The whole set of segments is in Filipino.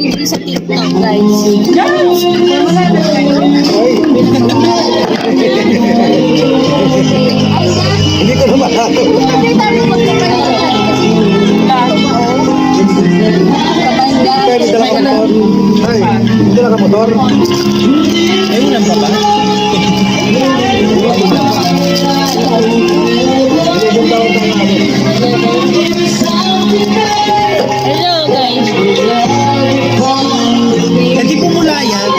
trending sa TikTok, guys. Hindi ko na malalo. Pwede dala ka motor. Ay, dala ka motor. Ay, ulan pa ba? Hello, guys. Hindi po mula yan.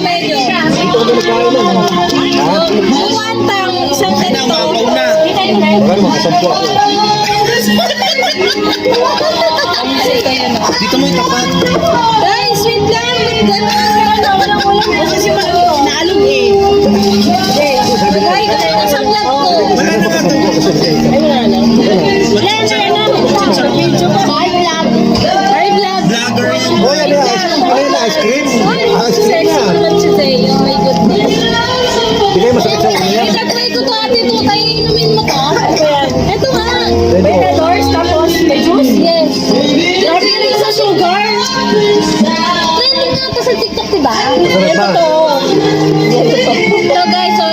Medyo. Ito ko na kain lang. Buwantang, isang ganito. Ano, makasampo ako. Dito mo itapat. Guys, wait lang. Walang kasi naalog eh. Guys, nasa vlog ko. Wala na nga ito. Hi, vlog. Vlogger yan. Oh, yan na. Ice cream. Ice cream Sexy na. naman siya sa'yo. Oh my goodness. Bigay masakit sa ulo yan. Itatry ko to, ate Tutay. Inumin mo to. Ito nga. May red doors, tapos may juice? Yes. Grabe ka rin sa sugar. Trending nga to sa TikTok, diba? Masarap ba? So guys, so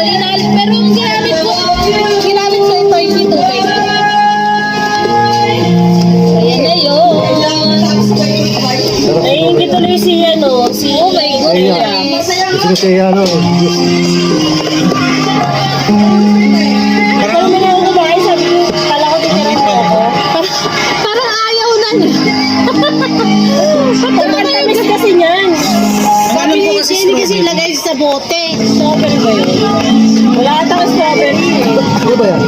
pero ang ginamit ko ito, hindi Tutay. Ayan na yun. Ay, hindi tuloy si oh my goodness. Gusto ko siya ano. Parang may nang kumain, sabi ko, kala ko titira mo ako. Parang ayaw na niya. Pagkakatamis kasi niyan. Sabi ni Jenny kasi ilagay sa bote. Strawberry ba yun? Wala ata ka strawberry eh. Ano ba yan?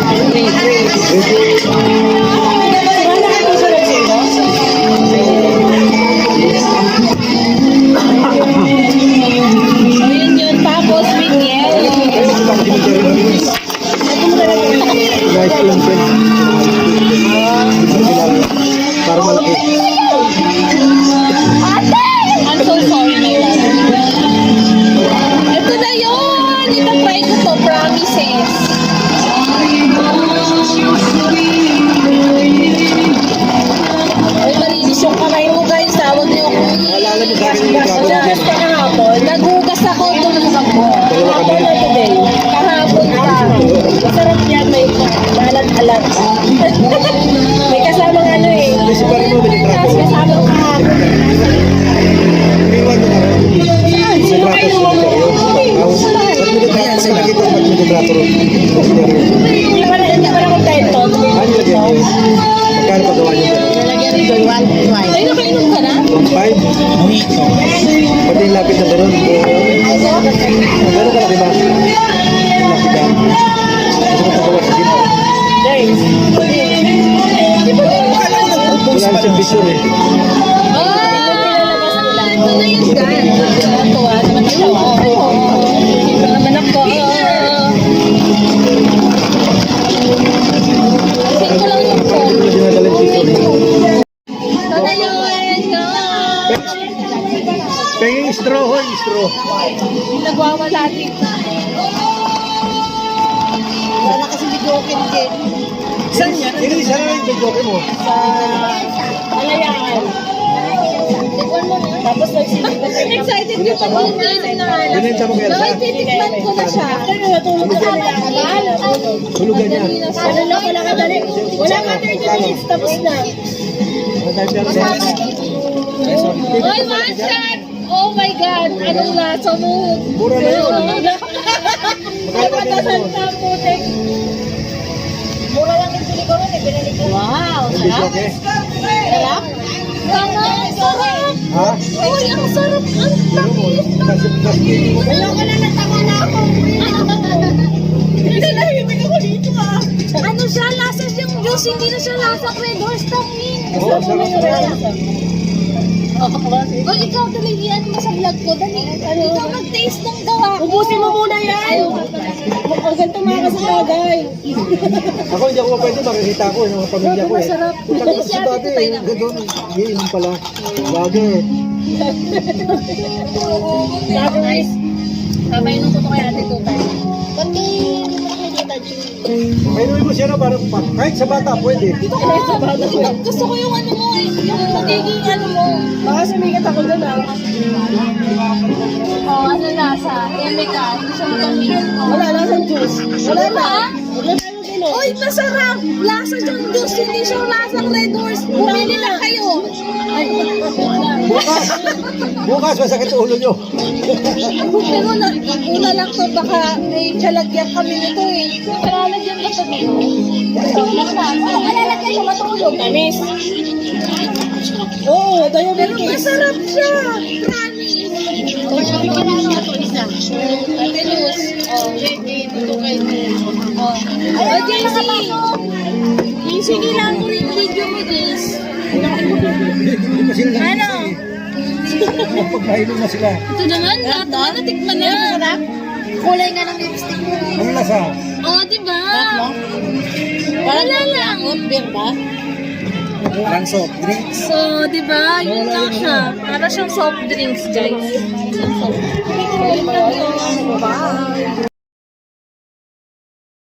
Ayun yun, tapos bigyan. Guys, yung pen. Para malaki. Ate! I'm so sorry, my love. Ito na yun! Itatry ko to, promises. Ay, malinis yung kamay mo, guys. Tawag niyo ako. Alala mo sa akin yung Just kahapon, naghugas ako tulungan mo. Kahapon na today. Kahapon pa. Masarap yan, may alat-alat. May kasamang ano eh. Kasi pa rin mo, may trato. Kasamang kahapon. Iwan mo na rin. May trato sa mga kayo. Ba't mo nakita ba't may trato rin? Hindi pa na kontento. Ano lagyan niyo? Magkano pagawa niyo? Nalagyan rin doon, 1.5. Ay, nakainom ka na? 1.5? Pati yung lapit na gano'n. Gano'n kalaki ba? Laki ba? Gusto ko pagawa sa gino. Guys. Wala na siyang picture eh. Ito na yung gan. Tuwa naman siya. Ito naman ako. Kasi ko lang yung phone. Hindi na dala yung picture eh. Ito na yun. Penging straw ho, straw. Nagwawala dito. Wala kasi video okay. Saan yan? Isa na yung pagjoke mo. Sa Malayaan. Tapos excited yung pag-uwi na Binenta mo kaya sa? titikman ko na siya. Natulog ka na. Hulugan niya. Ano na pala kadali? Wala ka 30 minutes, tapos na. Oy, one shot! Oh my God! Anong lasa mo? Mura na yun. Napatasan ka, putik. Mura lang yung sili ko rin, binalik ko. Wow! Sarap? Sarap? Sarap! Ha? Uy, ang sarap! Ang tamis! Ayaw ka na, natawa na ako. Nalahimik ako dito ah. Ano siya? Lasa siyang juice, hindi na siya lasa Red Horse Tamin. Oo, sarap. O, ikaw tuloy yan mo sa vlog ko. Dali, ikaw mag-taste ng gawa ko. Ubusin mo muna yan. Ang ganito mga kasagay. Ako hindi ako mapwede, makikita ko yung mga pamilya ko eh. Masarap. Tapos si dati, gano'n, iinom pala. Lagi eh. Lagi guys. Kamay nung ko kay ate Tutay. Ba't nakikita dyan? Painuin mo siya na parang kahit sa bata pwede. Gusto ko yung ano mo eh. Yung magiging ano mo. Baka sumigat ako doon ah. Oh, ano nasa? Chemical. Gusto mo itong milk ko? Wala, lasang juice. Wala na. Wala na yung gino. Uy, masarap! Lasa yung juice, hindi siya lasang Red Horse. Bumili na kayo. Ay, Bukas masakit ulo nyo. pero una lang to, baka may kalagyan kami nito eh. Kalalagyan ba ito dito? Kalalagyan ko matulog. Tamis. Oo, diabetes. Pero masarap siya. Promise. Ate Luz. Oh, dito kayo. Oh. Oh, JC. Sige lang ko rin video mo, Jess. Ano? Pagpahilin na sila. Ito naman, natikman na. Kulay nga ng lipstick mo. Ano lasa? Oh, diba? Wala lang. Beer ba? Lang soft drinks. So, diba? Yun lang siya. Para siyang soft drinks, guys. Soft drinks.